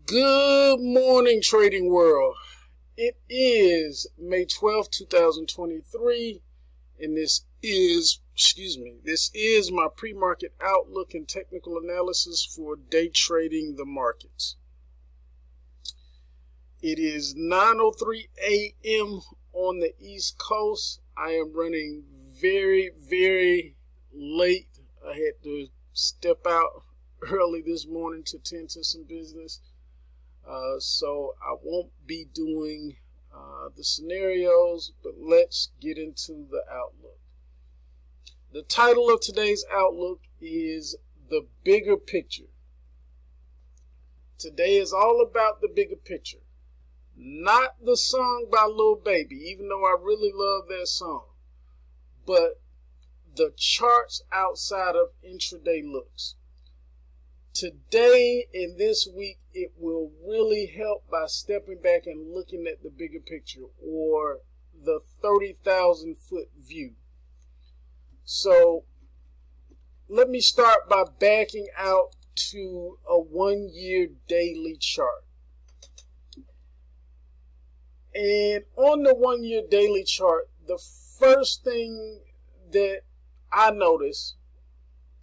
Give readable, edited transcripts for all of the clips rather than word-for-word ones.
Good morning, trading world. It is May 12th, 2023, and this is my pre-market outlook and technical analysis for day trading the markets. It is 9:03 a.m. on the East Coast. I am running very, very late. I had to step out early this morning to tend to some business. So I won't be doing the scenarios, but let's get into the outlook. The title of today's outlook is The Bigger Picture. Today is all about the bigger picture. Not the song by Lil Baby, even though I really love that song, but the charts outside of intraday looks. Today and this week, it will really help by stepping back and looking at the bigger picture, or the 30,000 foot view. So let me start by backing out to a 1 year daily chart. And on the 1 year daily chart, the first thing that I notice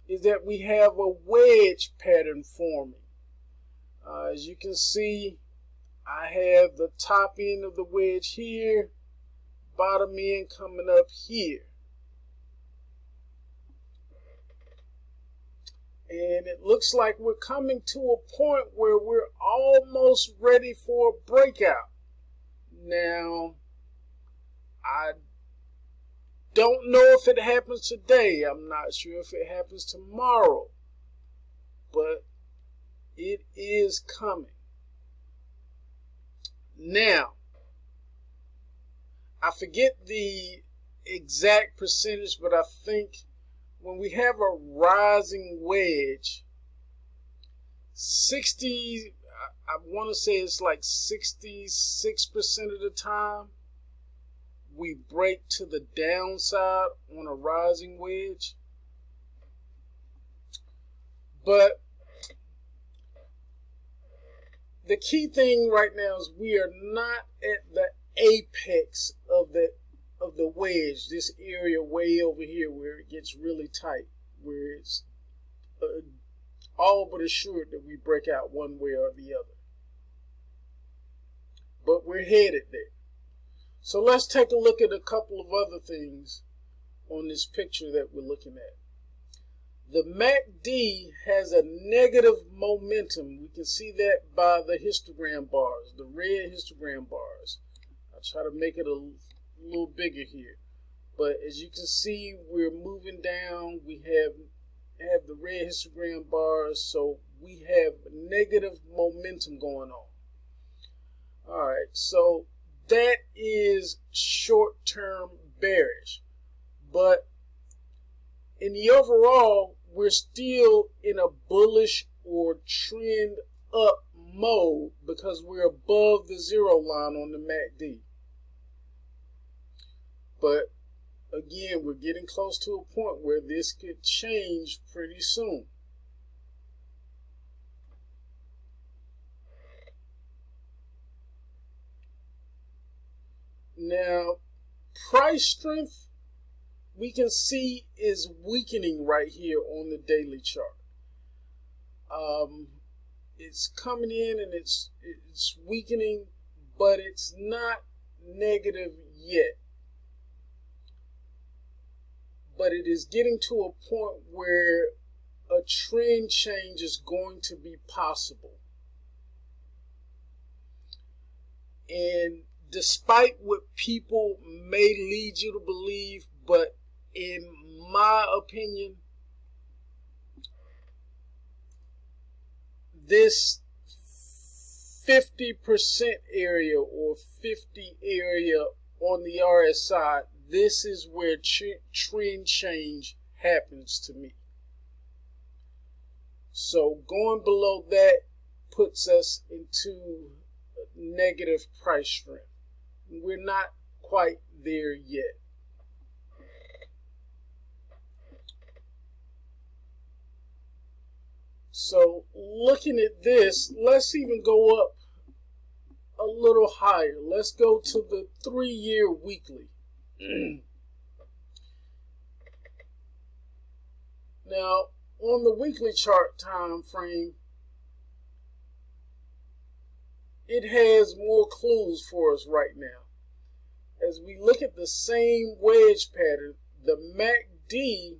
is that we have a wedge pattern forming. As you can see, I have the top end of the wedge here, bottom end coming up here. And it looks like we're coming to a point where we're almost ready for a breakout. Now, I don't know if it happens today. I'm not sure if it happens tomorrow, but it is coming. Now, I forget the exact percentage, but I think when we have a rising wedge, I want to say it's like 66% of the time, we break to the downside on a rising wedge. But the key thing right now is we are not at the apex of the wedge, this area way over here where it gets really tight, where it's all but assured that we break out one way or the other. But we're headed there. So let's take a look at a couple of other things on this picture that we're looking at. The MACD has a negative momentum. We can see that by the histogram bars, the red histogram bars. I'll try to make it a little bigger here. But as you can see, we're moving down. We have the red histogram bars, so we have negative momentum going on. All right, so that is short-term bearish. But in the overall, we're still in a bullish or trend up mode because we're above the zero line on the MACD. But again, we're getting close to a point where this could change pretty soon. Now, price strength, we can see is weakening right here on the daily chart. It's coming in and it's weakening, but it's not negative yet. But it is getting to a point where a trend change is going to be possible. And despite what people may lead you to believe, but in my opinion, this 50% area or 50 area on the RSI, this is where trend change happens to me. So going below that puts us into negative price strength. We're not quite there yet. So looking at this, let's even go up a little higher. Let's go to the 3-year weekly. Now, on the weekly chart time frame, it has more clues for us right now. As we look at the same wedge pattern, the MACD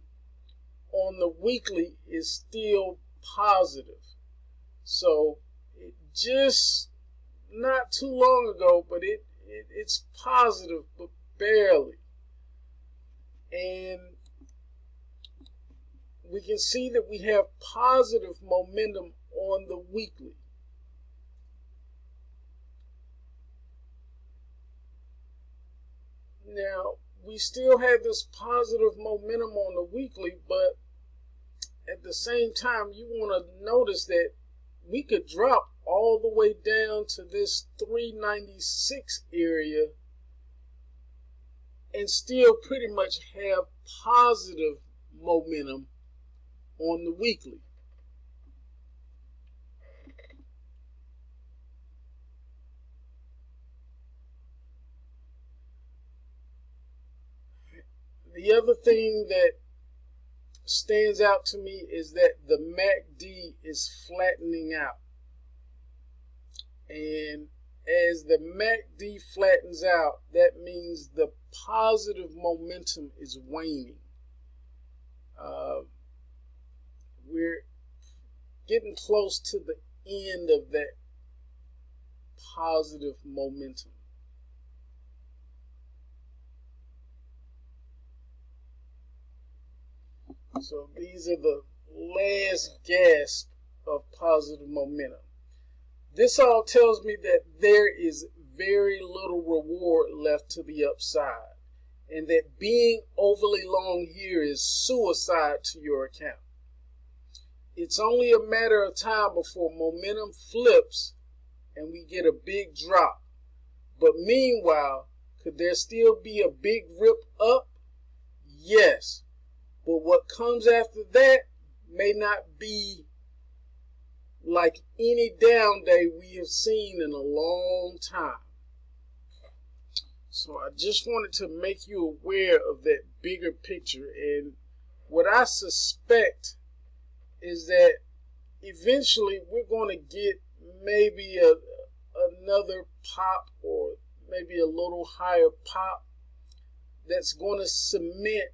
on the weekly is still positive. So it just not too long ago, but it's positive, but barely. And we can see that we have positive momentum on the weekly. Now, we still have this positive momentum on the weekly, but at the same time, you want to notice that we could drop all the way down to this 396 area and still pretty much have positive momentum on the weekly. The other thing that stands out to me is that the MACD is flattening out. And as the MACD flattens out, that means the positive momentum is waning. We're getting close to the end of that positive momentum. So these are the last gasp of positive momentum. This all tells me that there is very little reward left to the upside, and that being overly long here is suicide to your account. It's only a matter of time before momentum flips and we get a big drop. But meanwhile, could there still be a big rip up? Yes. But what comes after that may not be like any down day we have seen in a long time. So I just wanted to make you aware of that bigger picture. And what I suspect is that eventually we're going to get maybe another pop, or maybe a little higher pop, that's going to cement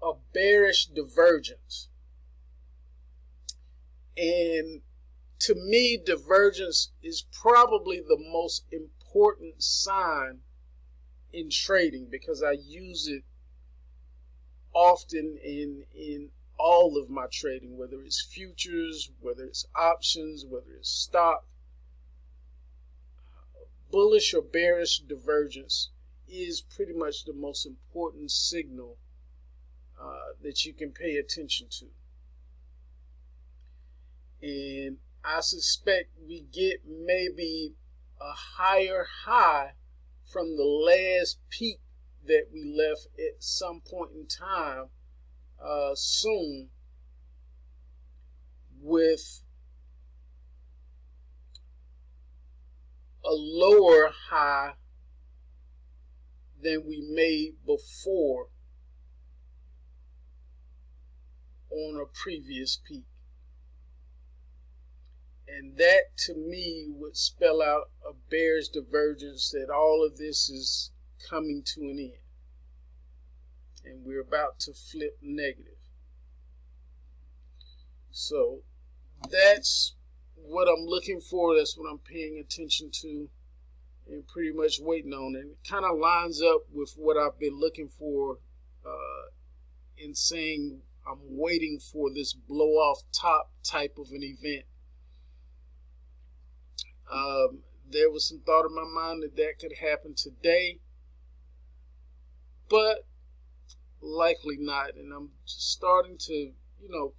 a bearish divergence. And to me, divergence is probably the most important sign in trading, because I use it often in all of my trading, whether it's futures, whether it's options, whether it's stock. Bullish or bearish divergence is pretty much the most important signal that you can pay attention to. And I suspect we get maybe a higher high from the last peak that we left at some point in time soon, with a lower high than we made before on a previous peak. And that to me would spell out a bearish divergence, that all of this is coming to an end and we're about to flip negative. So that's what I'm looking for. That's what I'm paying attention to and pretty much waiting on. And it kind of lines up with what I've been looking for in saying I'm waiting for this blow off top type of an event. There was some thought in my mind that that could happen today, but likely not. And I'm just starting to,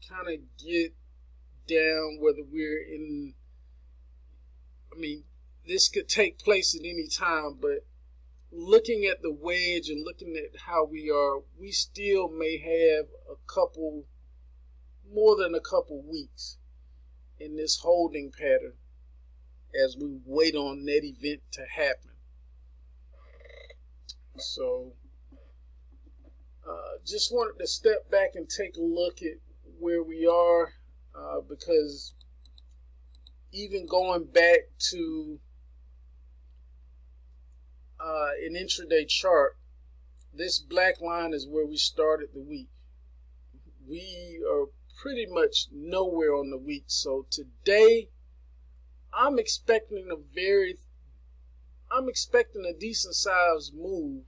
kind of get down whether we're in, this could take place at any time, but looking at the wedge and looking at how we are, we still may have a couple, more than a couple weeks in this holding pattern as we wait on that event to happen. So just wanted to step back and take a look at where we are, because even going back to an intraday chart, this black line is where we started the week. We are pretty much nowhere on the week. So today I'm expecting a decent sized move.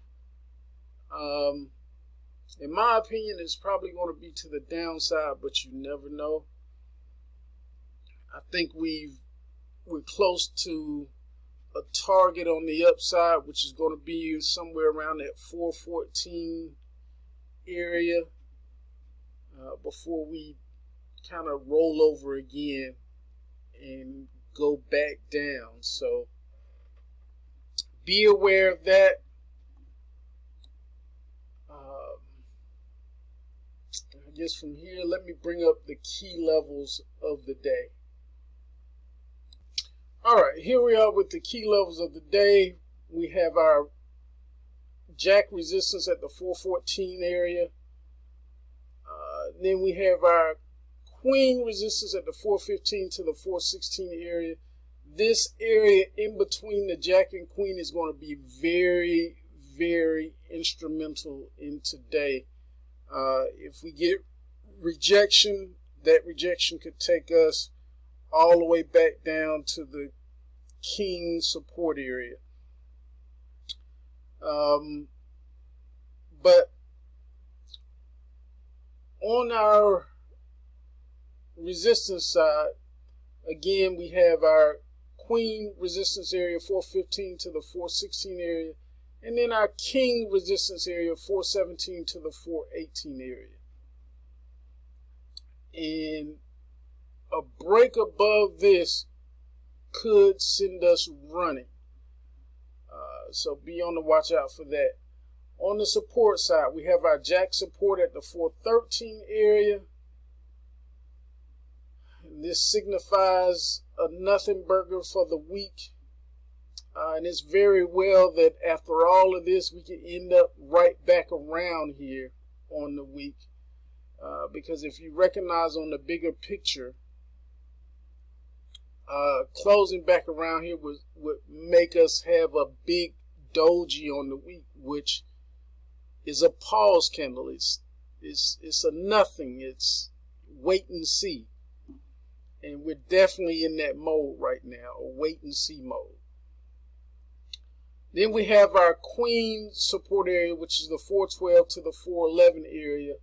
In my opinion, it's probably going to be to the downside, but you never know. I think we're close to a target on the upside, which is going to be somewhere around that 414 area, before we kind of roll over again and go back down. So be aware of that. I guess from here, let me bring up the key levels of the day. All right, here we are with the key levels of the day. We have our jack resistance at the 414 area. Then we have our queen resistance at the 415 to the 416 area. This area in between the jack and queen is going to be very, very instrumental in today. If we get rejection, that rejection could take us all the way back down to the king support area. But on our resistance side, again, we have our queen resistance area 415 to the 416 area, and then our king resistance area 417 to the 418 area. And a break above this could send us running. So be on the watch out for that. On the support side, we have our jack support at the 413 area. And this signifies a nothing burger for the week. And it's very well that after all of this, we can end up right back around here on the week. Because if you recognize on the bigger picture, closing back around here would make us have a big doji on the week, which is a pause candle. It's a nothing. It's wait and see. And we're definitely in that mode right now, a wait and see mode. Then we have our queen support area, which is the 412 to the 411 area.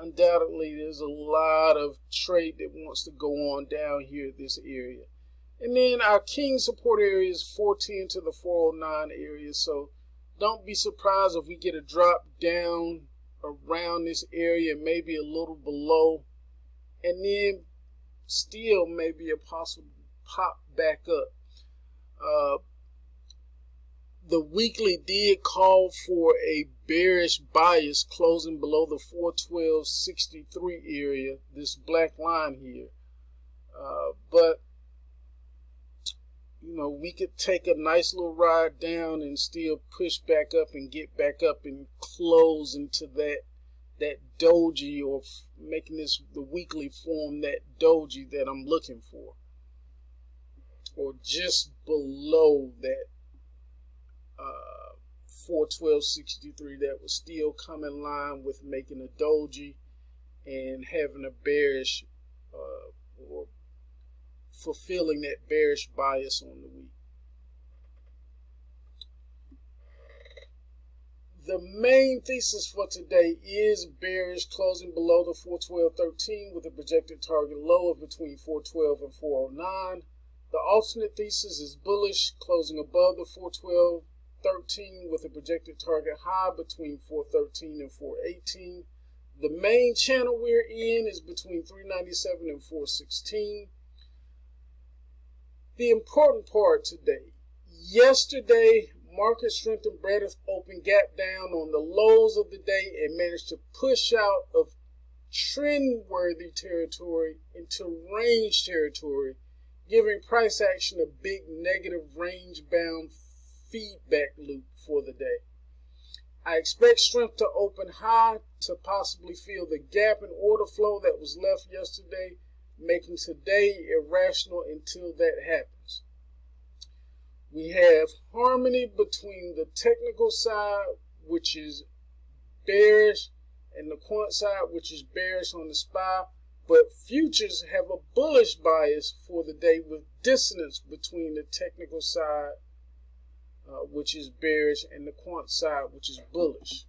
Undoubtedly, there's a lot of trade that wants to go on down here at this area. And then our king support area is 410 to the 409 area. So don't be surprised if we get a drop down around this area, maybe a little below, and then still maybe a possible pop back up. The weekly did call for a bearish bias closing below the 412.63 area, this black line here. But, you know, we could take a nice little ride down and still push back up and get back up and close into that doji, or making this the weekly form, that doji that I'm looking for, or just below that 412.63 that would still come in line with making a doji and having a bearish or fulfilling that bearish bias on the week. The main thesis for today is bearish, closing below the 412.13 with a projected target low of between 412 and 409. The alternate thesis is bullish, closing above the 412.13 with a projected target high between 413 and 418. The main channel we're in is between 397 and 416. The important part today, yesterday, market strength and breadth open gap down on the lows of the day and managed to push out of trend-worthy territory into range territory, giving price action a big negative range-bound feedback loop for the day. I expect strength to open high to possibly fill the gap in order flow that was left yesterday, making today irrational until that happens. We have harmony between the technical side, which is bearish, and the quant side, which is bearish on the SPY, but futures have a bullish bias for the day with dissonance between the technical side, which is bearish, and the quant side, which is bullish.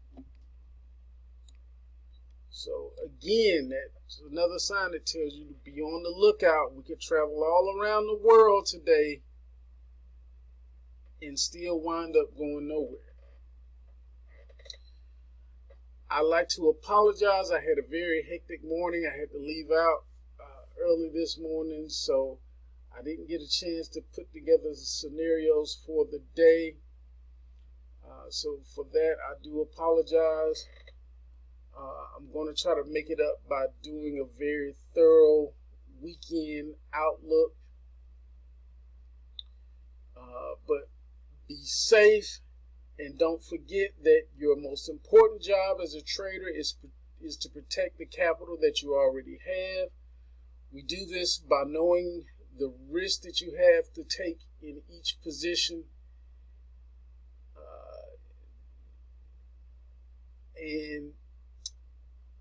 So again, that's another sign that tells you to be on the lookout. We could travel all around the world today and still wind up going nowhere. I'd like to apologize. I had a very hectic morning. I had to leave out early this morning, so I didn't get a chance to put together the scenarios for the day. So for that, I do apologize. I'm going to try to make it up by doing a very thorough weekend outlook. But be safe, and don't forget that your most important job as a trader is to protect the capital that you already have. We do this by knowing the risk that you have to take in each position, and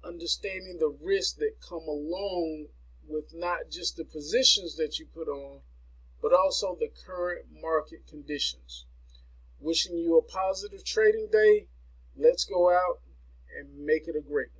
understanding the risks that come along with not just the positions that you put on, but also the current market conditions. Wishing you a positive trading day. Let's go out and make it a great one.